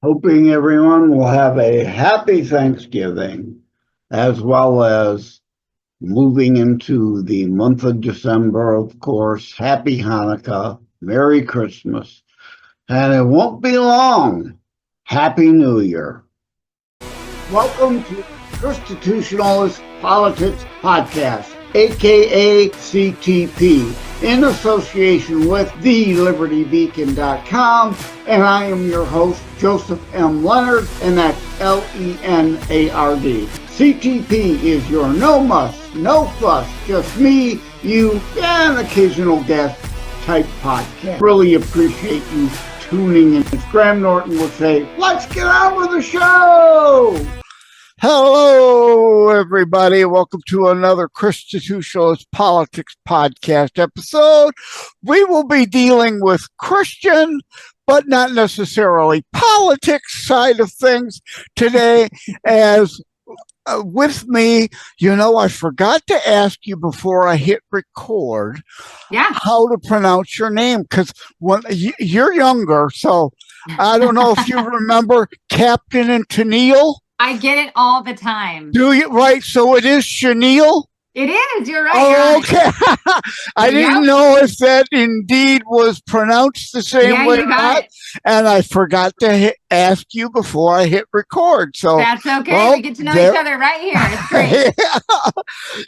Hoping everyone will have a happy Thanksgiving, as well as moving into the month of December, of course. Happy Hanukkah, Merry Christmas, and it won't be long. Happy New Year. Welcome to Constitutionalist Politics Podcast, aka CTP, in association with TheLibertyBeacon.com, and I am your host, Joseph M. Leonard, and that's Lenard. CTP is your no muss, no fuss, just me, you, and occasional guest type podcast. Really appreciate you tuning in. As Graham Norton would say, let's get on with the show! Hello, everybody. Welcome to another Constitutionalist Politics Podcast episode. We will be dealing with Christian, but not necessarily politics side of things today. As with me, I forgot to ask you before I hit record how to pronounce your name, because when you're younger, so I don't know if you remember Captain and Chenille. I get it all the time. Do you? Right. So it is Chenille? It is. You're right. Oh, okay. I didn't know if that indeed was pronounced the same way or not. And I forgot to ask you before I hit record. So that's okay. Well, we get to know each other right here. It's great.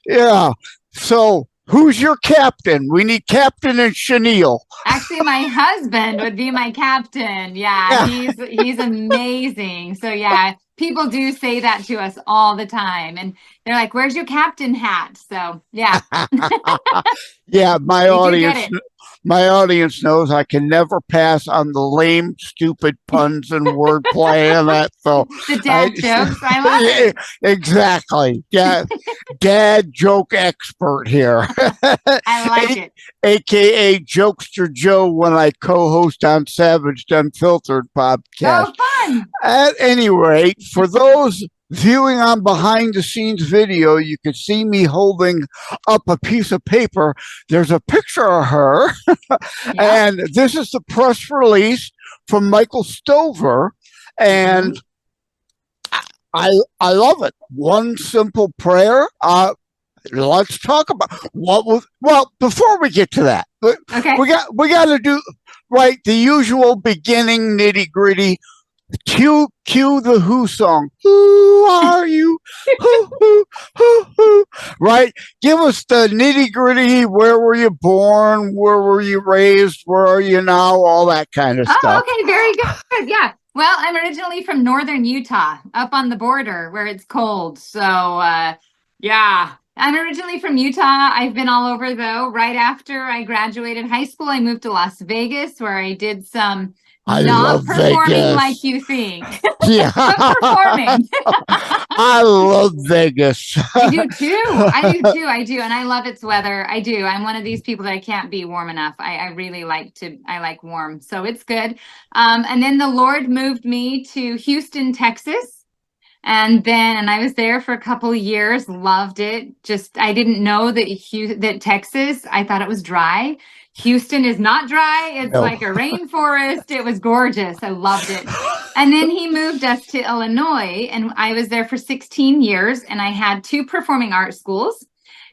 Yeah. So who's your captain? We need Captain and Chenille. Actually, my husband would be my captain. Yeah. He's amazing. So yeah. People do say that to us all the time, and they're like, "Where's your captain hat?" So, yeah, yeah. My audience knows I can never pass on the lame, stupid puns and wordplay and that. So the dad jokes, I love it. Exactly. Yeah, dad joke expert here. I like it. AKA Jokester Joe when I co-host on Savaged Unfiltered podcast. Oh, fun! At any rate, for those viewing on behind the scenes video, you can see me holding up a piece of paper. There's a picture of her, and this is the press release from Michael Stover, and I love it. One simple prayer. Let's talk about before we get to that, we got to do the usual beginning nitty gritty. Cue the Who song. Who are you? Who? Right? Give us the nitty gritty. Where were you born? Where were you raised? Where are you now? All that kind of stuff. Okay, very good. Yeah. Well, I'm originally from northern Utah, up on the border where it's cold. So, yeah. I'm originally from Utah. I've been all over, though. Right after I graduated high school, I moved to Las Vegas, where I did some not performing like you think. Yeah. But performing. I love Vegas. I do too. I do. And I love its weather. I do. I'm one of these people that I can't be warm enough. I really like warm. So it's good. And then the Lord moved me to Houston, Texas. And I was there for a couple of years, loved it. I didn't know that Texas, I thought it was dry. Houston is not dry. It's like a rainforest. It was gorgeous. I loved it. And then he moved us to Illinois, and I was there for 16 years, and I had 2 performing arts schools.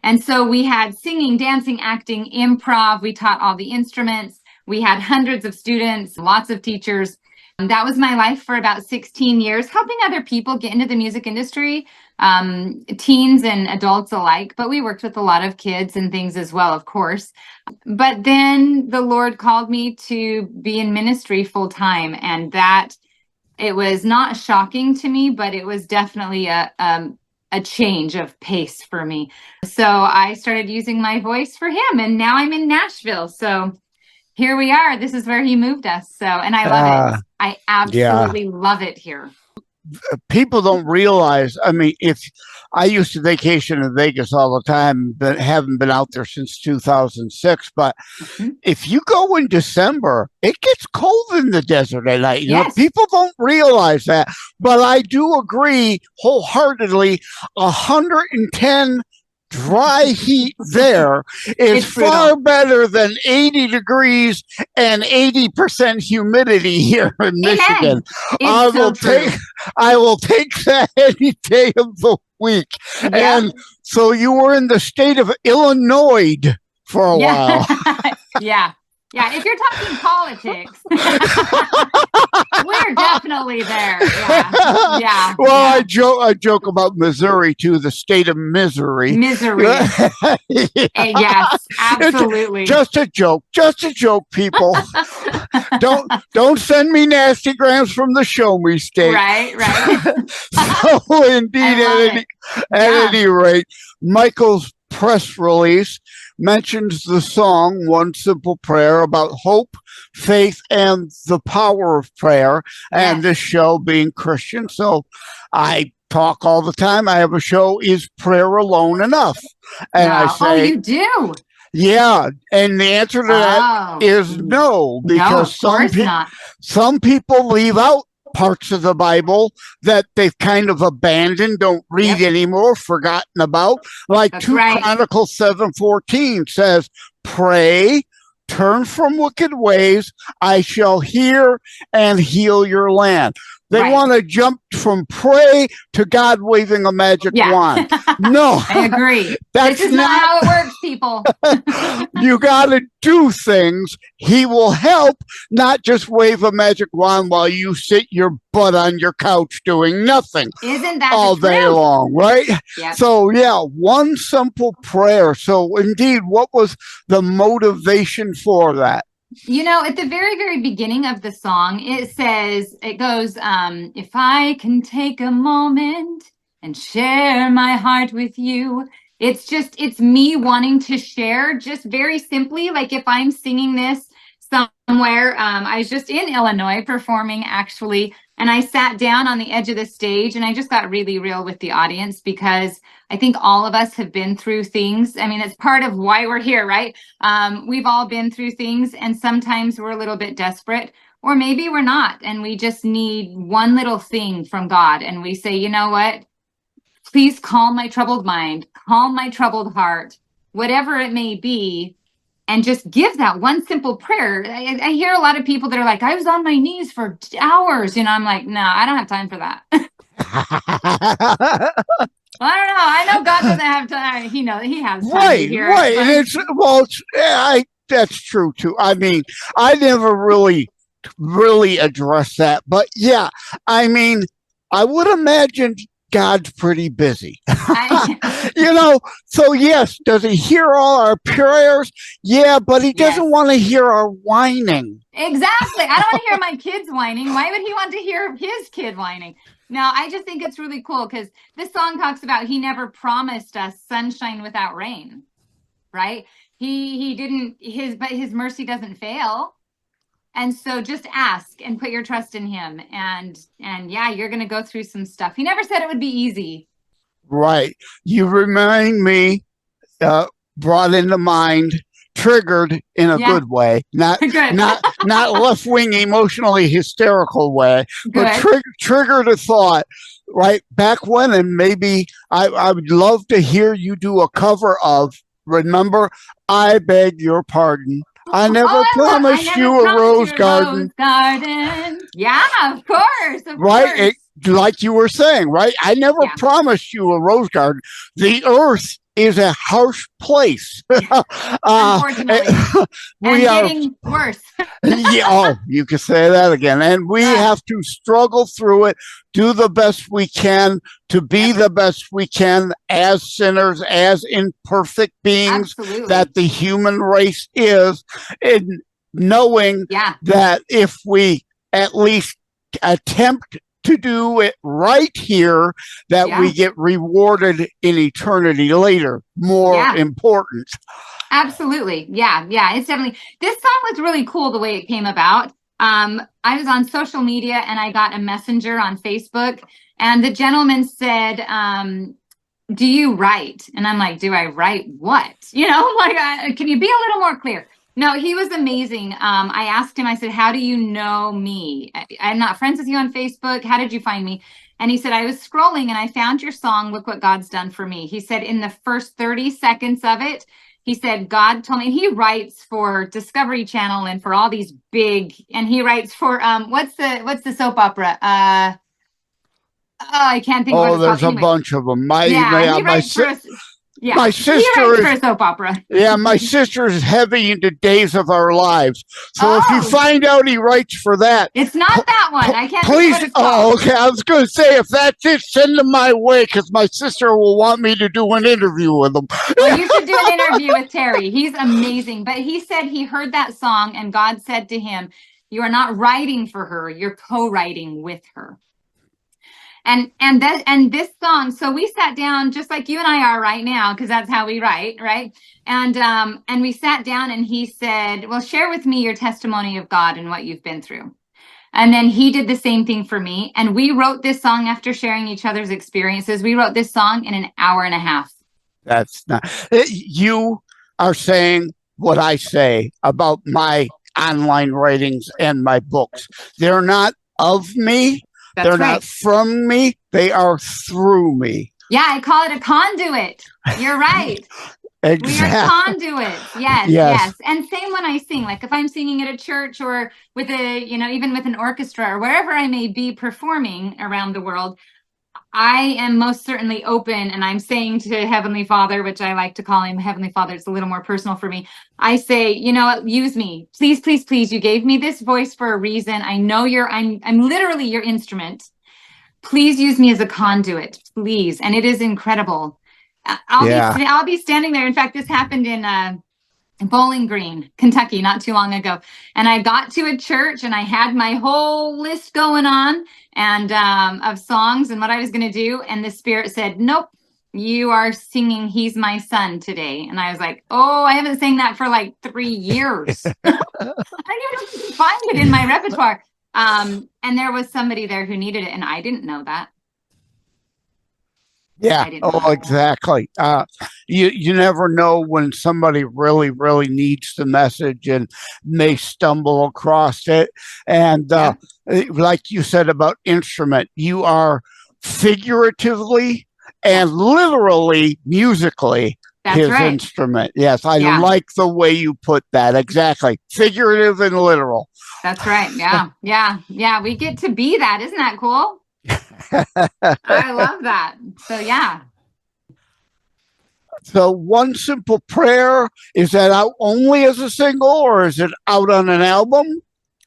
And so we had singing, dancing, acting, improv. We taught all the instruments. We had hundreds of students, lots of teachers. That was my life for about 16 years, helping other people get into the music industry, teens and adults alike. But we worked with a lot of kids and things as well, of course. But then the Lord called me to be in ministry full time. And it was not shocking to me, but it was definitely a change of pace for me. So I started using my voice for him. And now I'm in Nashville. So here we are. This is where he moved us. So, and I love it. I absolutely love it here. People don't realize, if I used to vacation in Vegas all the time, but haven't been out there since 2006. But if you go in December, it gets cold in the desert at night. People don't realize that. But I do agree wholeheartedly. 110 dry heat there is far better than 80 degrees and 80% humidity here in Michigan. I will take that any day of the week. Yep. And so you were in the state of Illinois for a while. Yeah. Yeah, if you're talking politics, we're definitely there. Yeah. Well, I joke about Missouri too, the state of misery. Misery. Yes, absolutely. Just a joke, people. don't send me nasty grams from the show me state. Right. So indeed, at any rate, Michael's press release mentions the song One Simple Prayer about hope, faith, and the power of prayer, and this show being Christian. So I talk all the time. I have a show, Is Prayer Alone Enough? And I say, oh, you do? Yeah, and the answer to that is no, because some people leave out parts of the Bible that they've kind of abandoned, don't read anymore, forgotten about. Like 2 Chronicles 7:14 says, pray, turn from wicked ways, I shall hear and heal your land. They want to jump from pray to God waving a magic wand. No. I agree. This is not how it works, people. You got to do things. He will help, not just wave a magic wand while you sit your butt on your couch doing nothing. Isn't that all day long, right? Yep. So, one simple prayer. So, indeed, what was the motivation for that? You know, at the very, very beginning of the song, it goes, if I can take a moment and share my heart with you. It's me wanting to share just very simply. Like if I'm singing this somewhere, I was just in Illinois performing actually, and I sat down on the edge of the stage and I just got really real with the audience because I think all of us have been through things. I mean, it's part of why we're here, right? We've all been through things and sometimes we're a little bit desperate or maybe we're not. And we just need one little thing from God. And we say, you know what? Please calm my troubled mind, calm my troubled heart, whatever it may be. And just give that one simple prayer. I hear a lot of people that are like, I was on my knees for hours. I'm like, no, I don't have time for that. I don't know. I know God doesn't have time. He has time to hear it. And that's true too. I mean, I never really addressed that, but I mean, I would imagine God's pretty busy. So yes, does he hear all our prayers? Yeah, but he doesn't want to hear our whining. Exactly. I don't want to hear my kids whining. Why would he want to hear his kid whining? No, I just think it's really cool because this song talks about he never promised us sunshine without rain, right? He didn't, but his mercy doesn't fail. And so just ask and put your trust in him. And you're going to go through some stuff. He never said it would be easy. Right. You remind me, brought into mind, triggered in a good way, not left-wing emotionally hysterical way, but triggered a thought right back when. And maybe I would love to hear you do a cover of, remember, I beg your pardon. I never promised you a rose garden. Yeah, of course. Right? Like you were saying, right? I never promised you a rose garden. The earth is a harsh place. Unfortunately. Getting worse. You could say that again. And we have to struggle through it, do the best we can to be the best we can as sinners, as imperfect beings that the human race is, in knowing that if we at least attempt to do it right here, that we get rewarded in eternity later. More important. Absolutely. Yeah. It's definitely, this song was really cool the way it came about. I was on social media and I got a messenger on Facebook and the gentleman said, do you write? And I'm like, do I write what? Can you be a little more clear? No, he was amazing. I asked him, I said, how do you know me? I'm not friends with you on Facebook. How did you find me? And he said, I was scrolling and I found your song, Look What God's Done for Me. He said, in the first 30 seconds of it, he said, God told me, and he writes for Discovery Channel and for all these big, and he writes for, what's the soap opera? I can't think of what Oh, it's called. there's a Anyway, bunch of them. yeah, he writes for us. Yeah, my he writes sister for is a soap opera. yeah, my sister is heavy into Days of Our Lives. So if you Oh, find out he writes for that, it's not that one. I can't think of what please. it's Oh, called. okay. I was going to say if that's it, send them my way because my sister will want me to do an interview with them. Well, you should do an interview with Terry. He's amazing. But he said he heard that song and God said to him, you are not writing for her, you're co-writing with her. And this song, so we sat down just like you and I are right now, because that's how we write, right? And we sat down and he said, well, share with me your testimony of God and what you've been through. And then he did the same thing for me. And we wrote this song after sharing each other's experiences. We wrote this song in an hour and a half. That's not, you are saying what I say about my online writings and my books. They're not of me. That's They're right. not from me. They are through me. Yeah, I call it a conduit. You're right. Exactly. We are conduits. Yes, Yes. yes. And same when I sing, like if I'm singing at a church or with a, even with an orchestra or wherever I may be performing around the world, I am most certainly open and I'm saying to Heavenly Father, which I like to call him Heavenly Father, it's a little more personal for me. I say, you know what, use me. Please, please, please. You gave me this voice for a reason. I know I'm literally your instrument. Please use me as a conduit, please. And it is incredible. I'll be standing there. In fact, this happened in Bowling Green, Kentucky, not too long ago. And I got to a church and I had my whole list going on and of songs and what I was going to do. And the Spirit said, nope, you are singing He's My Son today. And I was like, oh, I haven't sang that for like 3 years. I didn't even find it in my repertoire. And there was somebody there who needed it. And I didn't know that. Yeah. Oh, exactly. You never know when somebody really, really needs the message and may stumble across it. And like you said about instrument, you are figuratively and literally musically his instrument. Yes, I like the way you put that. Exactly. Figurative and literal. That's right. Yeah. Yeah. We get to be that. Isn't that cool? I love that. So, yeah. So, One Simple Prayer, is that out only as a single or is it out on an album?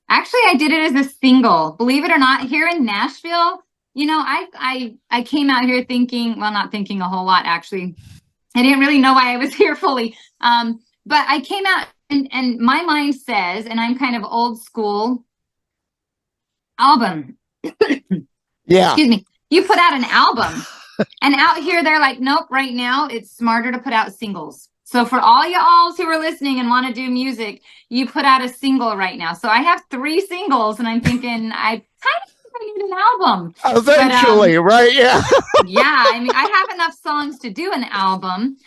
Actually, I did it as a single. Believe it or not, here in Nashville, I came out here thinking, well, not thinking a whole lot, actually. I didn't really know why I was here fully. But I came out and my mind says, and I'm kind of old school, album. Yeah. Excuse me. You put out an album and out here they're like, nope, right now it's smarter to put out singles. So for all y'all who are listening and want to do music, you put out a single right now. So I have 3 singles and I'm thinking I kind of need an album. Eventually, right? Yeah. Yeah. I mean, I have enough songs to do an album.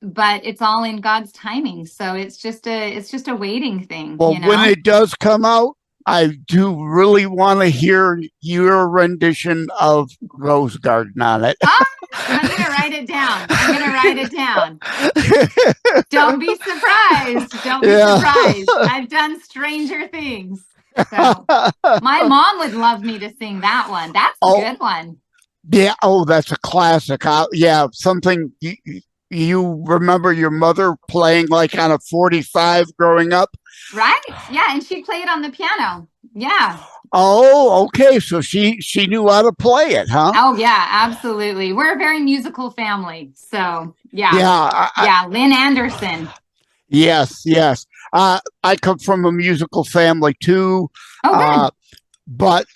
But it's all in God's timing. So it's just a waiting thing. Well, when it does come out, I do really want to hear your rendition of Rose Garden on it. Oh, I'm going to write it down. Don't be surprised. Surprised. I've done stranger things. So my mom would love me to sing that one. That's a good one. Yeah. Oh, that's a classic. Yeah. Something you remember your mother playing like on a 45 growing up? Right. Yeah. And she played on the piano. Yeah. Oh, okay. So she knew how to play it, huh? Oh, yeah, absolutely. We're a very musical family. So, yeah. Yeah. Lynn Anderson. Yes. I come from a musical family too. Oh, but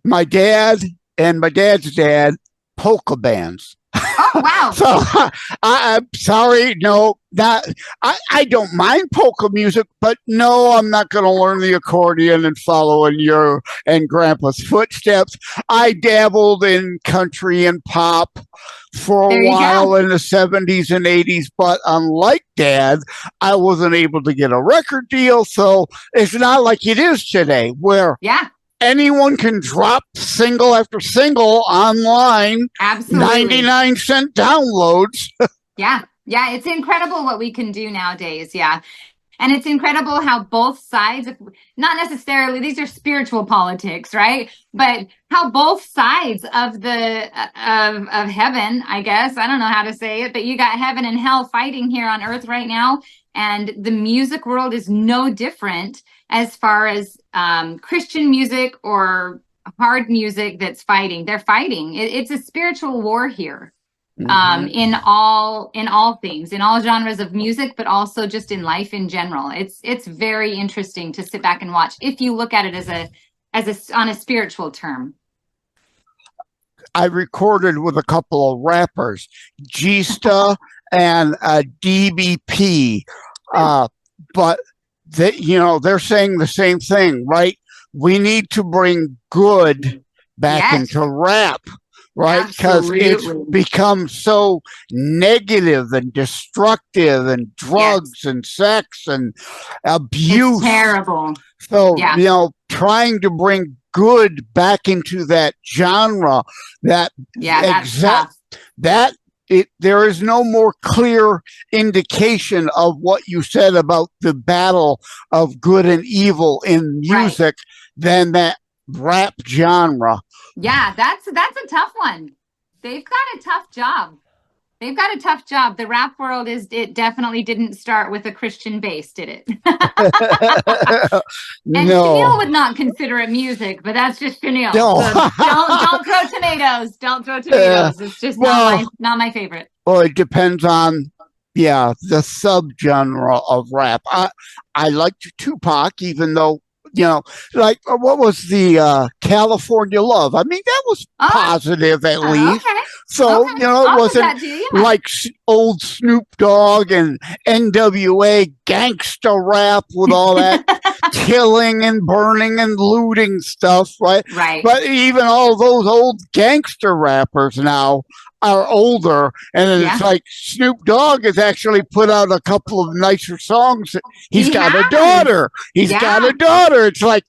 my dad and my dad's dad, polka bands. Oh, wow. So I'm sorry, no, not. I don't mind polka music, but no, I'm not going to learn the accordion and follow in your and Grandpa's footsteps. I dabbled in country and pop for a while in the 70s and 80s, but unlike Dad, I wasn't able to get a record deal, so it's not like it is today, where anyone can drop single after single online. Absolutely. 99-cent downloads. Yeah. It's incredible what we can do nowadays. Yeah. And it's incredible how both sides, not necessarily, these are spiritual politics, right? But how both sides of the of heaven, I guess, I don't know how to say it, but you got heaven and hell fighting here on earth right now. And the music world is no different as far as Christian music or hard music that's fighting. They're fighting. It's a spiritual war here. In all things, in all genres of music, but also just in life in general. It's very interesting to sit back and watch if you look at it as on a spiritual term. I recorded with a couple of rappers, Gista and DBP, but they're saying the same thing, right? We need to bring good back into rap. Right? Because it's become so negative and destructive and drugs and sex and abuse. It's terrible. So, trying to bring good back into that genre, there is no more clear indication of what you said about the battle of good and evil in music than that rap genre. Yeah, that's a tough one. They've got a tough job. The rap world it definitely didn't start with a Christian base, did it? And Chenille would not consider it music, but that's just Chenille. No. So don't throw tomatoes. Don't throw tomatoes. It's just not my favorite. Well, it depends on the subgenre of rap. I liked Tupac, even though like what was the California Love? I mean, that was positive at least. Okay. So, it wasn't like old Snoop Dogg and NWA gangsta rap with all that killing and burning and looting stuff, right? Right. But even all those old gangster rappers now are older, and it's like Snoop Dogg has actually put out a couple of nicer songs. He's got a daughter. It's like,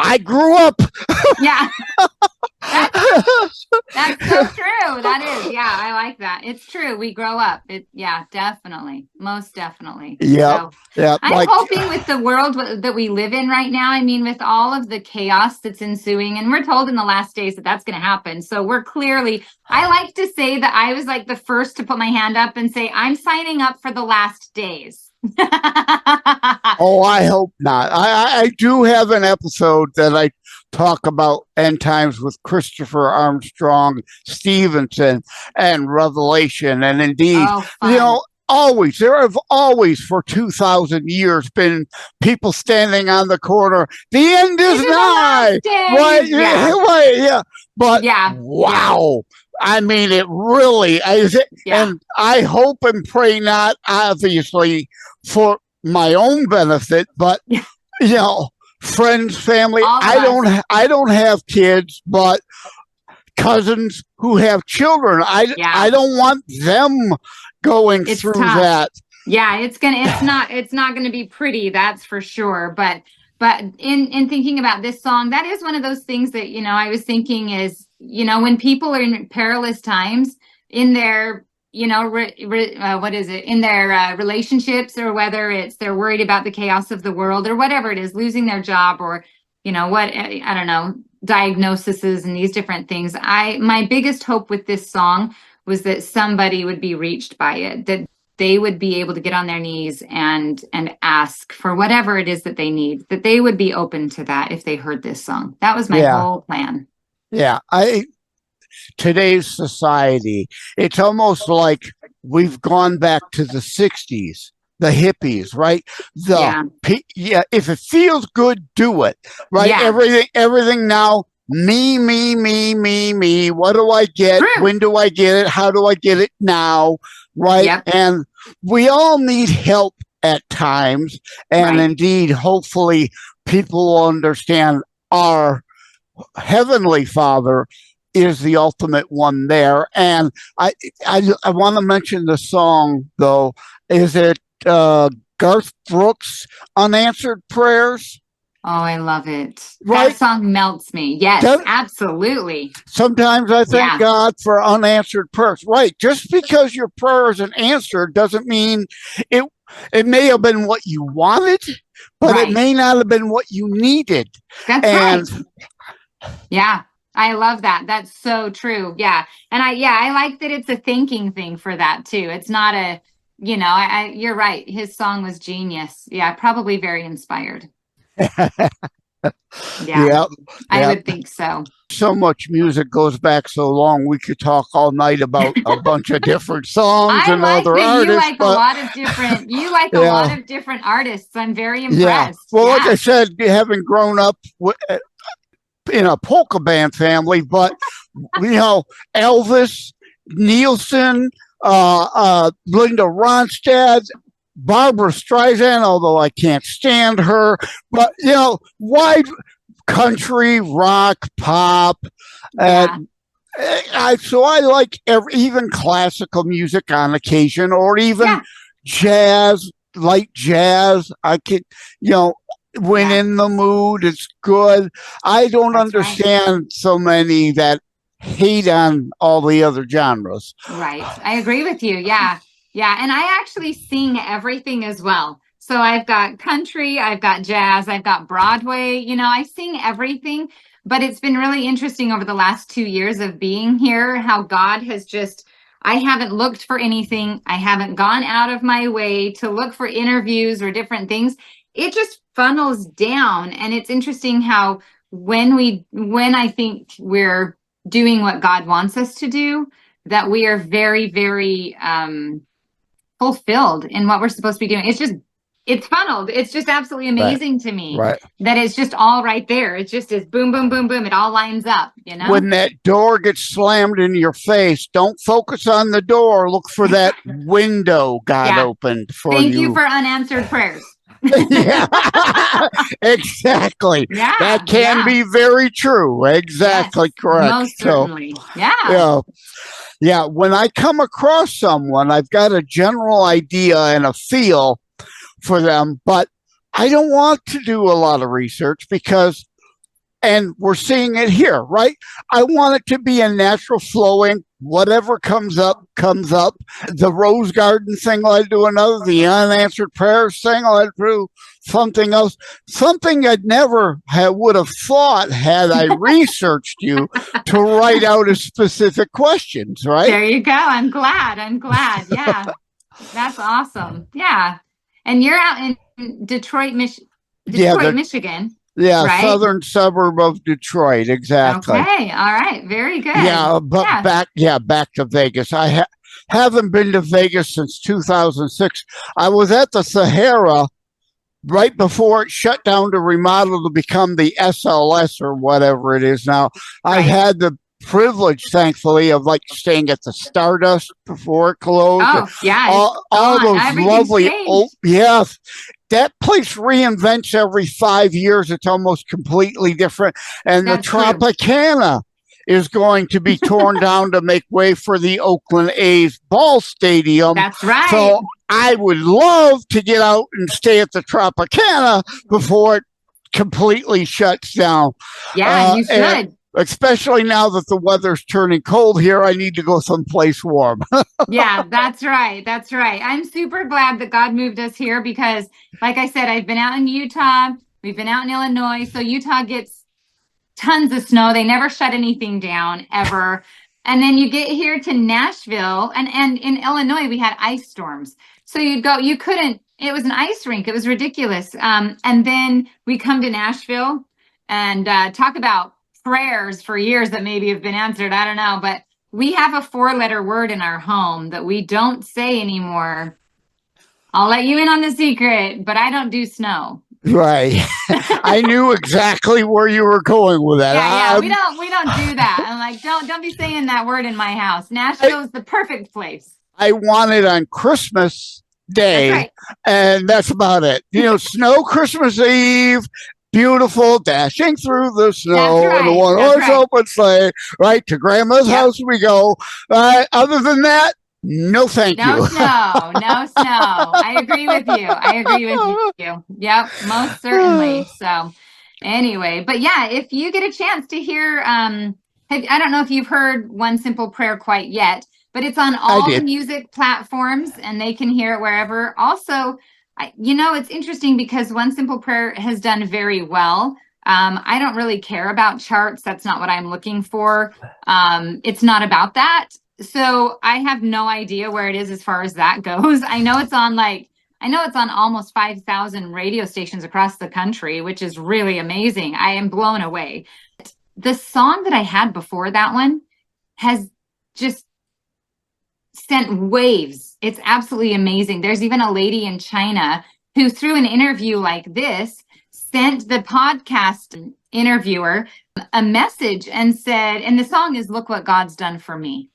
I grew up. Yeah. That's so true. That is. Yeah, I like that. It's true. We grow up. Definitely. Most definitely. Yeah. So, I'm hoping with the world that we live in right now, I mean, with all of the chaos that's ensuing, and we're told in the last days that that's going to happen. So we're clearly, I like to say that I was like the first to put my hand up and say, I'm signing up for the last days. Oh, I hope not. I do have an episode that I talk about end times with Christopher Armstrong Stevenson and Revelation. And indeed, there have always for 2,000 years been people standing on the corner. The end is nigh. Right? Yeah. But wow. I mean, it really is. And I hope and pray not, obviously, for my own benefit, but friends, family. I don't have kids, but cousins who have children. I don't want them going through that. Yeah, it's not gonna be pretty, that's for sure. But in thinking about this song, that is one of those things that I was thinking is when people are in perilous times in their in their relationships, or whether it's they're worried about the chaos of the world or whatever it is, losing their job, or I don't know, diagnoses and these different things. My biggest hope with this song was that somebody would be reached by it, that they would be able to get on their knees and ask for whatever it is that they need, that they would be open to that if they heard this song. That was my whole plan. Yeah, today's society, it's almost like we've gone back to the 60s, the hippies, right? If it feels good, do it, right? Everything now Me. What do I get? True. When do I get it? How do I get it now? Right. Yep. And we all need help at times. And Right. indeed, hopefully, people will understand our Heavenly Father is the ultimate one there. And I want to mention the song, though. Is it Garth Brooks' Unanswered Prayers? Oh, I love it. That Right? song melts me. Yes, That, absolutely. sometimes I thank Yeah. God for unanswered prayers. Right. Just because your prayer isn't answered doesn't mean it it may have been what you wanted, but it Right. may not have been what you needed. That's And right. Yeah. I love that. That's so true. Yeah. And I like that it's a thinking thing for that too. It's not a, you're right. His song was genius. Yeah. Probably very inspired. Yeah. yeah, I yeah. would think so. So much music goes back so long. We could talk all night about a bunch of different songs I and like other that you artists, like a but lot of different, you like a lot yeah, of different artists. I'm very yeah. impressed. Well, like I Yeah. said, having grown up in a polka band family, but Elvis, Nielsen, Linda Ronstadt, Barbara Streisand, although I can't stand her, but wide country, rock, pop, Yeah. and so I like even classical music on occasion, or even Yeah. jazz, light jazz. I could, you know, when Yeah. in the mood, it's good. I don't That's right. understand so many that hate on all the other genres. Right. I agree with you. Yeah. Yeah. And I actually sing everything as well. So I've got country, I've got jazz, I've got Broadway. I sing everything. But it's been really interesting over the last 2 years of being here, how God has I haven't looked for anything. I haven't gone out of my way to look for interviews or different things. It just funnels down. And it's interesting how when I think we're doing what God wants us to do, that we are very, very fulfilled in what we're supposed to be doing. It's funneled. It's just absolutely Right. amazing to me Right. that it's just all right there. It just is boom, boom, boom, boom. It all lines up, When that door gets slammed in your face, don't focus on the door. Look for that window God Yeah. opened for Thank you. you for unanswered prayers. Yeah, exactly. Yeah. That can Yeah. be very true. Exactly Yes, correct. most So, certainly. Yeah. yeah, when I come across someone, I've got a general idea and a feel for them, but I don't want to do a lot of research because, and we're seeing it here, right? I want it to be a natural flowing, whatever comes up, comes up. The Rose Garden thing, I'll do another. The unanswered prayers thing, I'll do something else. Something I'd never would have thought had I researched you to write out as specific questions, right? There you go. I'm glad. Yeah. That's awesome. Yeah. And you're out in Detroit, Michigan. Yeah, right? Southern suburb of Detroit, exactly. Okay. All right. Very good. Yeah, but back to Vegas. I haven't been to Vegas since 2006. I was at the Sahara right before it shut down to remodel to become the SLS or whatever it is now. I Right. had the privilege, thankfully, of staying at the Stardust before it closed. Oh, yeah. all those Everything's lovely changed. yes. That place reinvents every 5 years. It's almost completely different. And That's the true. Tropicana is going to be torn down to make way for the Oakland A's ball stadium. That's right. So I would love to get out and stay at the Tropicana before it completely shuts down. Yeah, you should. Especially now that the weather's turning cold here, I need to go someplace warm. Yeah, that's right. That's right. I'm super glad that God moved us here because, like I said, I've been out in Utah. We've been out in Illinois. So Utah gets tons of snow. They never shut anything down ever. And then you get here to Nashville, and in Illinois, we had ice storms. So it was an ice rink. It was ridiculous. And then we come to Nashville and talk about prayers for years that maybe have been answered. I don't know, but we have a 4-letter word in our home that we don't say anymore. I'll let you in on the secret, but I don't do snow. Right. I knew exactly where you were going with that. Yeah, we don't do that. I'm like, don't be saying that word in my house. Nashville's the perfect place. I want it on Christmas That's Day, right. and that's about it. Snow Christmas Eve, beautiful, dashing through the That's snow in a right. one That's horse right. open sleigh, right to Grandma's Yep. house we go. Other than that, no, thank No you. snow. No snow. I agree with you. I agree with you. Yep, most certainly. So anyway, but yeah, if you get a chance to hear, I don't know if you've heard One Simple Prayer quite yet, but it's on I all did. music platforms and they can hear it wherever. Also, it's interesting because One Simple Prayer has done very well. I don't really care about charts. That's not what I'm looking for. It's not about that. So I have no idea where it is as far as that goes. I know it's on almost 5,000 radio stations across the country, which is really amazing. I am blown away. The song that I had before that one has just sent waves. It's absolutely amazing. There's even a lady in China who, through an interview like this, sent the podcast interviewer a message and said, and the song is "Look What God's Done for Me."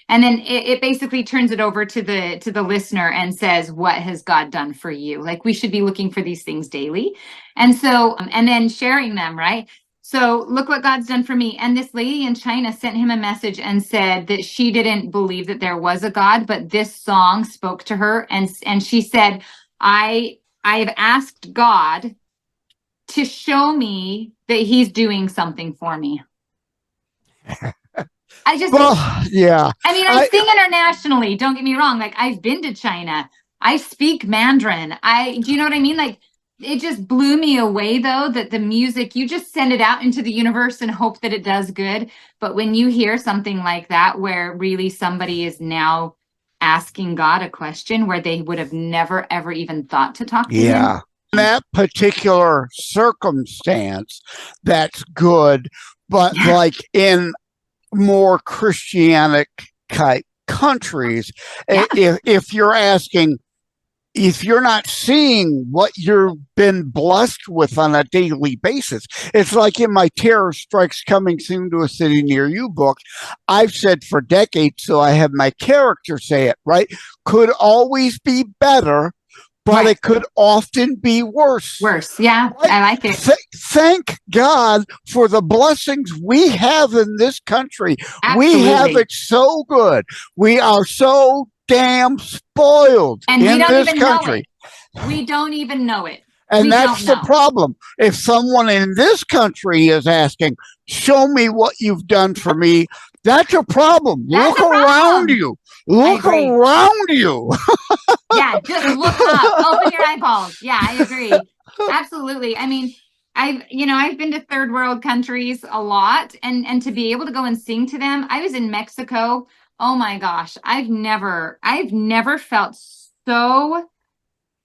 And then it basically turns it over to the listener and says, what has God done for you? Like, we should be looking for these things daily. And so, and then sharing them, right? So look what God's done for me. And this lady in China sent him a message and said that she didn't believe that there was a God, but this song spoke to her. And she said, I've asked God to show me that he's doing something for me. Yeah. I sing internationally. Don't get me wrong. Like, I've been to China. I speak Mandarin. Do you know what I mean? Like, it just blew me away, though, that the music, you just send it out into the universe and hope that it does good. But when you hear something like that, where really somebody is now asking God a question where they would have never, ever even thought to talk to him. In that particular circumstance, that's good. But like in more Christianic type countries, if you're asking, if you're not seeing what you've been blessed with on a daily basis, it's like in my Terror Strikes Coming Soon to a City Near You book, I've said for decades, so I have my character say it, right? Could always be better, but it could often be worse. Yeah, right? I like it. Thank God for the blessings we have in this country. Absolutely. We have it so good. We are so damn spoiled and in this country. We don't even know it. And that's the problem. If someone in this country is asking, show me what you've done for me, that's a problem. Look around you. Look around you. Yeah, just look up. Open your eyeballs. Yeah, I agree. Absolutely. I mean, I've been to third world countries a lot, and to be able to go and sing to them. I was in Mexico. Oh my gosh, I've never felt so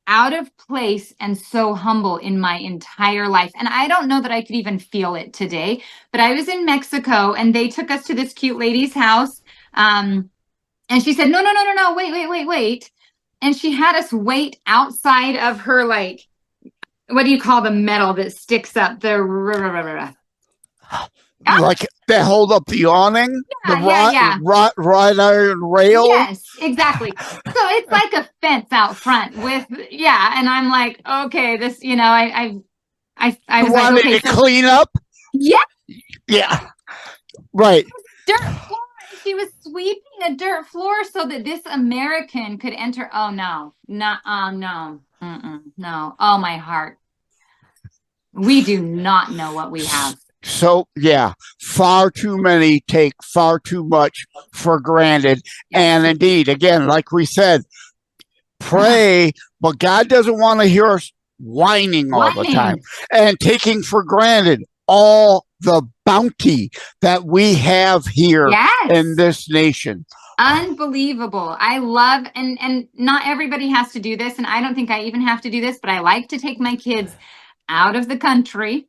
out of place and so humble in my entire life. And I don't know that I could even feel it today, but I was in Mexico and they took us to this cute lady's house. And she said, no, wait. And she had us wait outside of her, like, what do you call the metal that sticks up the like they hold up the awning, wrought iron rail. Yes, exactly. So it's like a fence out front with, and I'm like, okay, this, I was like, okay, to clean up. Yeah, right. Dirt floor. She was sweeping a dirt floor so that this American could enter. Oh no, no. No. Oh, my heart. We do not know what we have. So, far too many take far too much for granted. Yes. And indeed, again, like we said, pray, but God doesn't want to hear us whining all the time and taking for granted all the bounty that we have here in this nation. Unbelievable. I love, and not everybody has to do this, and I don't think I even have to do this, but I like to take my kids out of the country.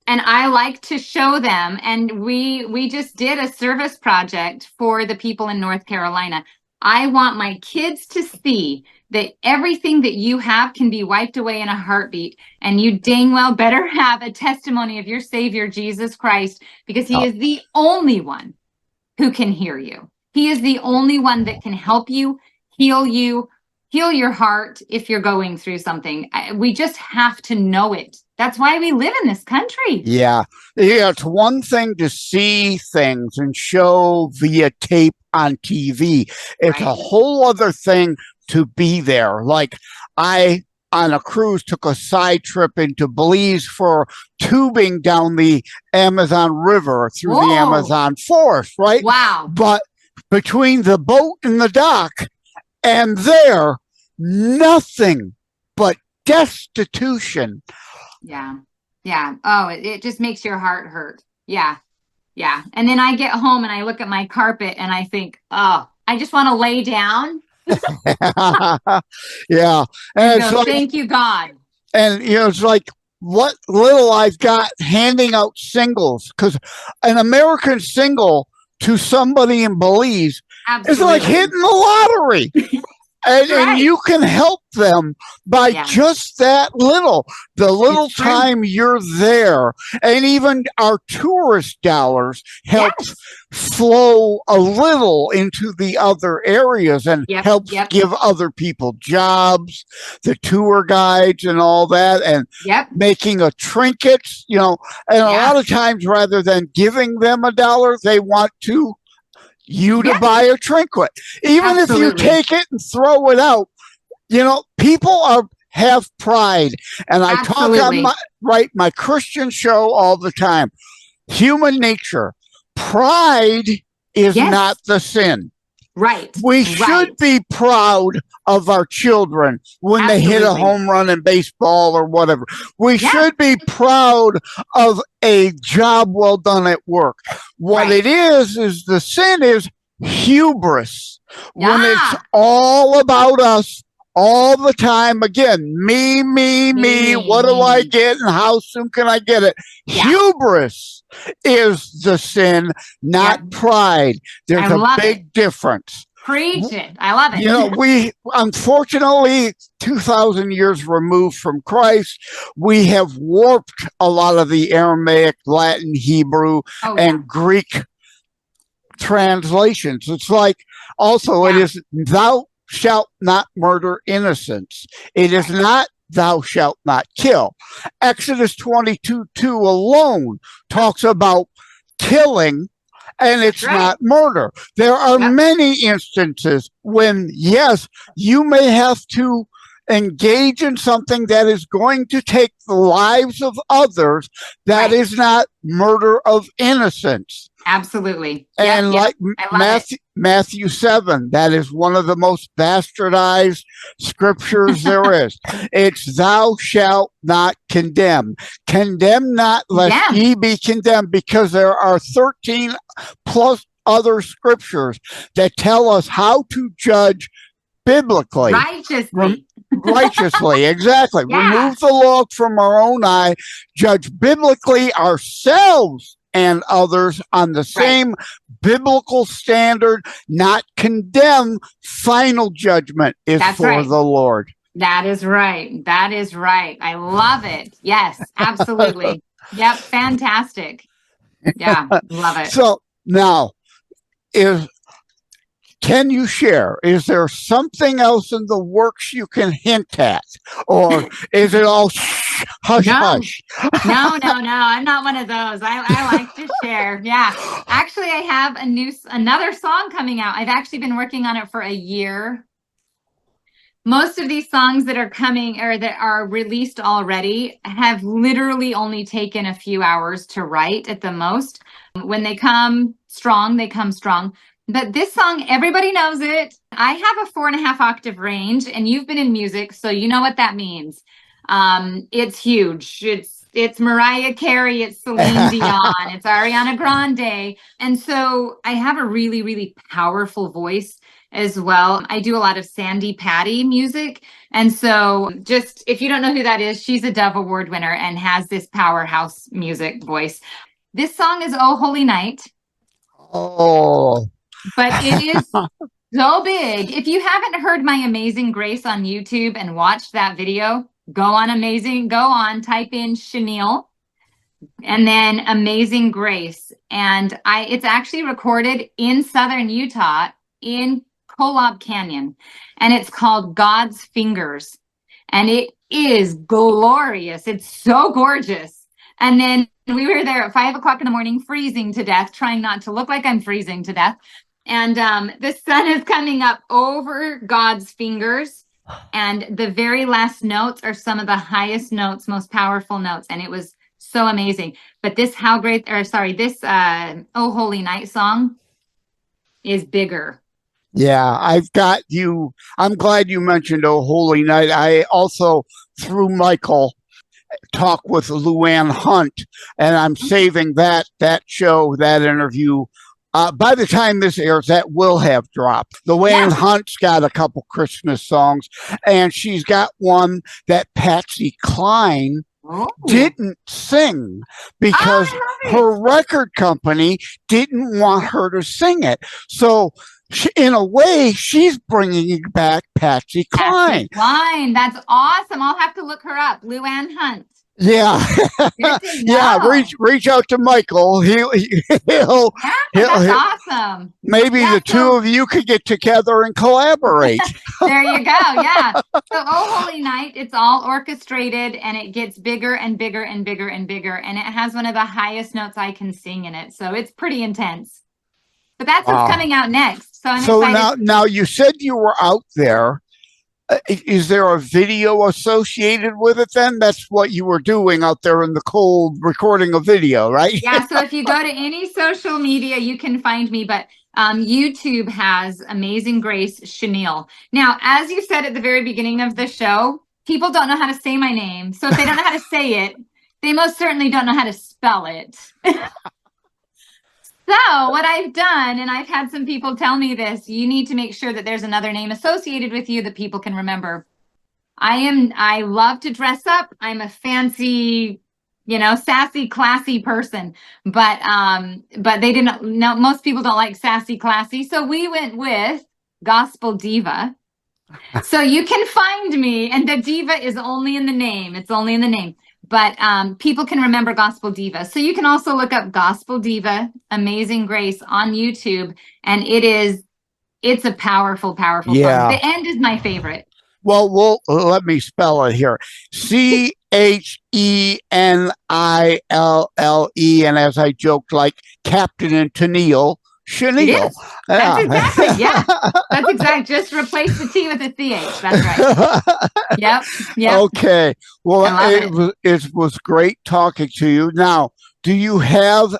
And I like to show them, and we just did a service project for the people in North Carolina. I want my kids to see that everything that you have can be wiped away in a heartbeat. And you dang well better have a testimony of your Savior, Jesus Christ, because he is the only one who can hear you. He is the only one that can help you, heal your heart if you're going through something. We just have to know it. That's why we live in this country. Yeah. It's one thing to see things and show via tape on TV. It's a whole other thing to be there. Like I, on a cruise, took a side trip into Belize for tubing down the Amazon River through the Amazon forest, right? Wow. But between the boat and the dock and there, nothing but destitution. Yeah. Yeah. Oh, it just makes your heart hurt. Yeah. Yeah. And then I get home and I look at my carpet and I think, oh, I just want to lay down. Yeah. And go, like, thank you, God. And, it's like what little I've got handing out singles, because an American single to somebody in Belize is like hitting the lottery. And you can help them by just that little, the little time you're there. And even our tourist dollars help flow a little into the other areas and helps give other people jobs, the tour guides and all that, and making a trinket, and a lot of times rather than giving them $1, they want to to buy a trinket. Even if you take it and throw it out, people have pride. And I talk on my Christian show all the time. Human nature. Pride is not the sin. Right. We should be proud of our children when they hit a home run in baseball or whatever. We should be proud of a job well done at work. What it is the sin is hubris. When it's all about us all the time. Again, me, what do I get and how soon can I get it? Hubris is the sin, not pride. There's a big difference. Preach it. I love it. We, unfortunately, 2,000 years removed from Christ, we have warped a lot of the Aramaic, Latin, Hebrew, and Greek translations. It's like, also, it is, thou shalt not murder innocents. It is not, thou shalt not kill. Exodus 22:2 alone talks about killing, and it's not murder. There are many instances when, yes, you may have to engage in something that is going to take the lives of others. That is not murder of innocence. Absolutely. And like Matthew 7, that is one of the most bastardized scriptures there is. It's thou shalt not condemn. Condemn not, lest ye be condemned, because there are 13 plus other scriptures that tell us how to judge biblically. Righteously, exactly. Remove the log from our own eye, judge biblically ourselves and others on the same biblical standard, not condemn. Final judgment is for the Lord. That is right. That is right. I love it. Yes, absolutely. Yep, fantastic. Yeah, love it. So now, can you share? Is there something else in the works you can hint at? Or is it all hush, hush? No. I'm not one of those. I like to share. Yeah. Actually, I have another song coming out. I've actually been working on it for a year. Most of these songs that are coming or that are released already have literally only taken a few hours to write at the most. When they come strong, they come strong. But this song, everybody knows it. I have a 4.5 octave range, and you've been in music, so you know what that means. It's huge. It's Mariah Carey, it's Celine Dion, it's Ariana Grande. And so I have a really, really powerful voice as well. I do a lot of Sandy Patty music. And so just, if you don't know who that is, she's a Dove Award winner and has this powerhouse music voice. This song is Oh Holy Night. Oh. But it is so big. If you haven't heard my Amazing Grace on YouTube and watched that video, go on, type in Chenille and then Amazing Grace. And it's actually recorded in southern Utah in Kolob Canyon. And it's called God's Fingers. And it is glorious. It's so gorgeous. And then we were there at 5 o'clock in the morning, freezing to death, trying not to look like I'm freezing to death. And the sun is coming up over God's fingers. And the very last notes are some of the highest notes, most powerful notes. And it was so amazing. But this Oh Holy Night song is bigger. Yeah, I've got you. I'm glad you mentioned Oh Holy Night. I also, through Michael, talk with Luann Hunt, and I'm saving that show, that interview. By the time this airs, that will have dropped. Luann Hunt's got a couple Christmas songs, and she's got one that Patsy Cline didn't sing because her record company didn't want her to sing it. So in a way, she's bringing back Patsy Cline. That's awesome. I'll have to look her up. Luann Hunt. Yeah. Yeah. Reach out to Michael. He'll awesome. Maybe the two of you could get together and collaborate. There you go. Yeah. So Oh Holy Night, it's all orchestrated and it gets bigger and bigger and bigger and bigger. And it has one of the highest notes I can sing in it. So it's pretty intense. But that's what's coming out next. So I'm excited. Now you said you were out there. Is there a video associated with it then? That's what you were doing out there in the cold, recording a video, right? Yeah, so if you go to any social media, you can find me, but YouTube has Amazing Grace Chenille. Now, as you said at the very beginning of the show, people don't know how to say my name. So if they don't know how to say it, they most certainly don't know how to spell it. So what I've done, and I've had some people tell me this, you need to make sure that there's another name associated with you that people can remember. I love to dress up. I'm a fancy, sassy, classy person, but they didn't know, most people don't like sassy, classy. So we went with Gospel Diva. So you can find me, and the diva is only in the name. It's only in the name. But people can remember Gospel Diva. So you can also look up Gospel Diva, Amazing Grace on YouTube. And it's a powerful, powerful song. The end is my favorite. Well, let me spell it here. CHENILLE. And as I joked, like Captain and Chenille. Chenille. That's exactly, That's exact. Just replace the T with a CH. That's right. Yep. Okay. Well, it was great talking to you. Now, do you have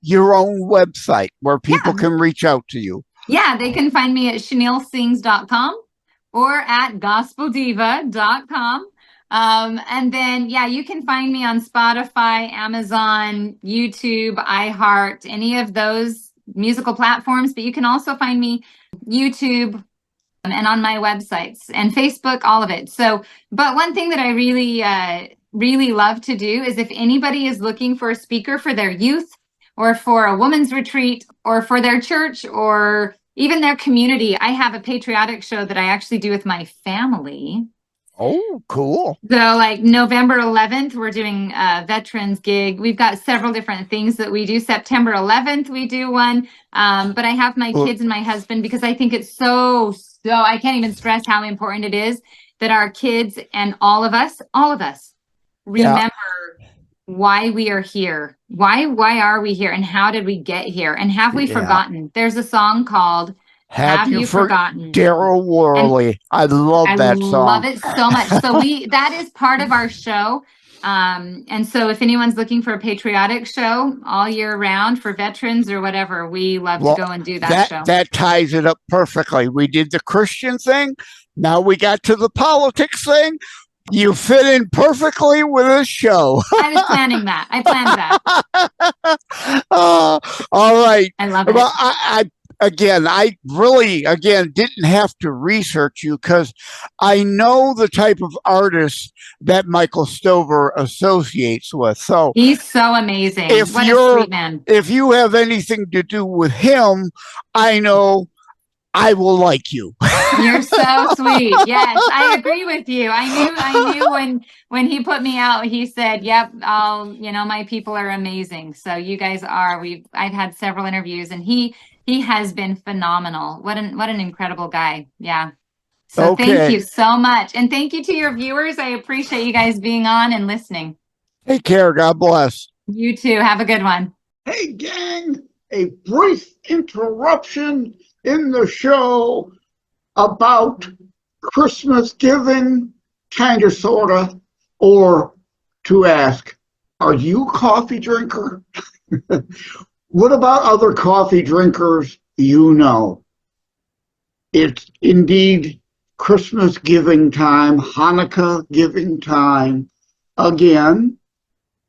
your own website where people can reach out to you? Yeah, they can find me at chenillesings.com or at gospeldiva.com. And then, you can find me on Spotify, Amazon, YouTube, iHeart, any of those musical platforms, but you can also find me YouTube and on my websites and Facebook, all of it. So, but one thing that I really love to do is if anybody is looking for a speaker for their youth or for a women's retreat or for their church or even their community, I have a patriotic show that I actually do with my family. Oh, cool. So like November 11th, we're doing a veterans gig. We've got several different things that we do. September 11th, we do one. But I have my kids and my husband because I think it's so, I can't even stress how important it is that our kids and all of us remember why we are here. Why are we here? And how did we get here? And have we forgotten? There's a song called Have You Forgotten? Daryl Worley. I love that song. I love it so much. So that is part of our show. And so if anyone's looking for a patriotic show all year round for veterans or whatever, we love to go and do that show. That ties it up perfectly. We did the Christian thing. Now we got to the politics thing. You fit in perfectly with this show. I was planning that. I planned that. All right. I love it. Well, I really didn't have to research you because I know the type of artist that Michael Stover associates with. So he's so amazing. What a sweet man. If you have anything to do with him, I know I will like you. You're so sweet. Yes, I agree with you. I knew when he put me out, he said, "Yep, my people are amazing." So you guys are. I've had several interviews, and he has been phenomenal. What an incredible guy. Yeah. So thank Okay. you so much, and thank you to your viewers. I appreciate you guys being on and listening. Take care. God bless. You too. Have a good one. Hey, gang, a brief interruption in the show about Christmas giving, kind of, sort of, or to ask, are you a coffee drinker? What about other coffee drinkers you know? It's indeed Christmas giving time, Hanukkah giving time. Again,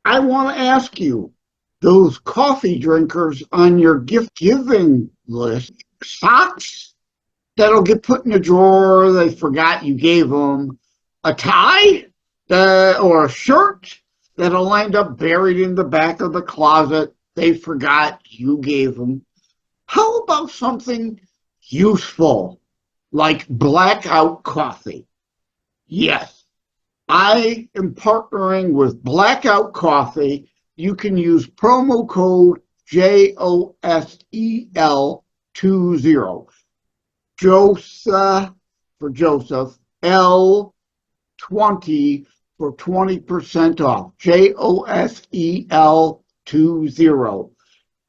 I want to ask you, those coffee drinkers on your gift giving list, socks that'll get put in a drawer they forgot you gave them, a tie or a shirt that'll end up buried in the back of the closet they forgot you gave them. How about something useful like blackout coffee? Yes, I am partnering with Blackout Coffee. You can use promo code JOSEL20, Joseph for Joseph, L20 for 20% off. JOSEL20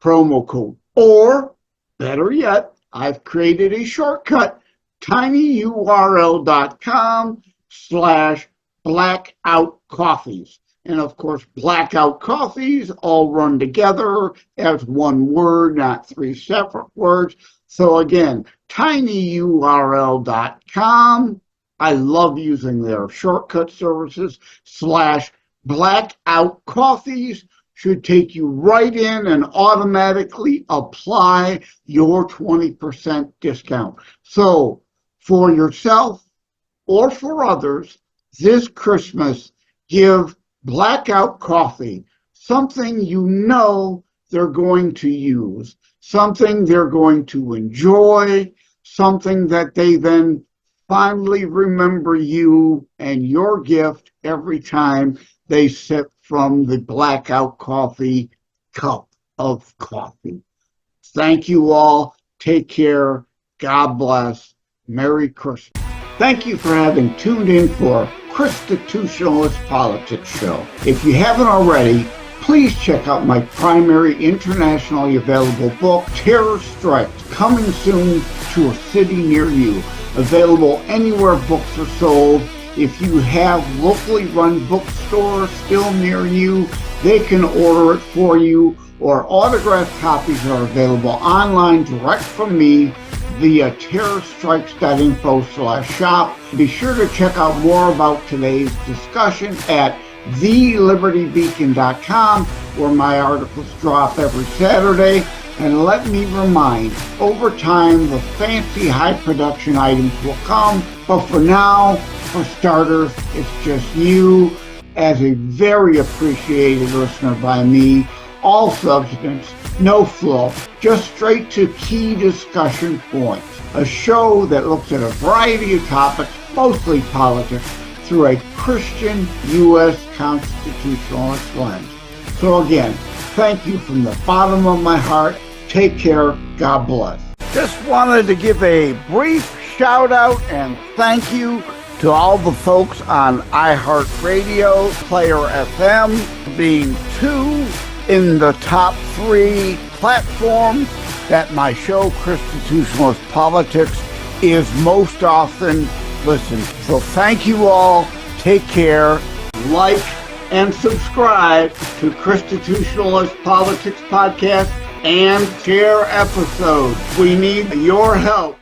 promo code. Or better yet, I've created a shortcut, tinyurl.com/blackout coffees. And of course, blackout coffees all run together as one word, not three separate words. So again, tinyurl.com. I love using their shortcut services /blackout coffees. Should take you right in and automatically apply your 20% discount. So for yourself or for others, this Christmas, give Blackout Coffee something you know they're going to use, something they're going to enjoy, something that they then fondly remember you and your gift every time they sip from the Blackout Coffee cup of coffee. Thank you all. Take care. God bless. Merry Christmas. Thank you for having tuned in for Constitutionalist Politics Show. If you haven't already, please check out my primary internationally available book, Terror Strikes, coming soon to a city near you. Available anywhere books are sold. If you have locally run bookstores still near you, they can order it for you, or autographed copies are available online direct from me via terrorstrikes.info/shop. Be sure to check out more about today's discussion at thelibertybeacon.com, where my articles drop every Saturday. And let me remind, over time, the fancy high production items will come, but for now, for starters, it's just you as a very appreciated listener by me. All substance, no fluff, just straight to key discussion points. A show that looks at a variety of topics, mostly politics, through a Christian U.S. constitutionalist lens. So again, thank you from the bottom of my heart. Take care. God bless. Just wanted to give a brief shout out and thank you to all the folks on iHeartRadio, Player FM, being 2 in the top 3 platforms that my show, Constitutionalist Politics, is most often listened. So thank you all. Take care. Like and subscribe to Constitutionalist Politics Podcast and share episodes. We need your help.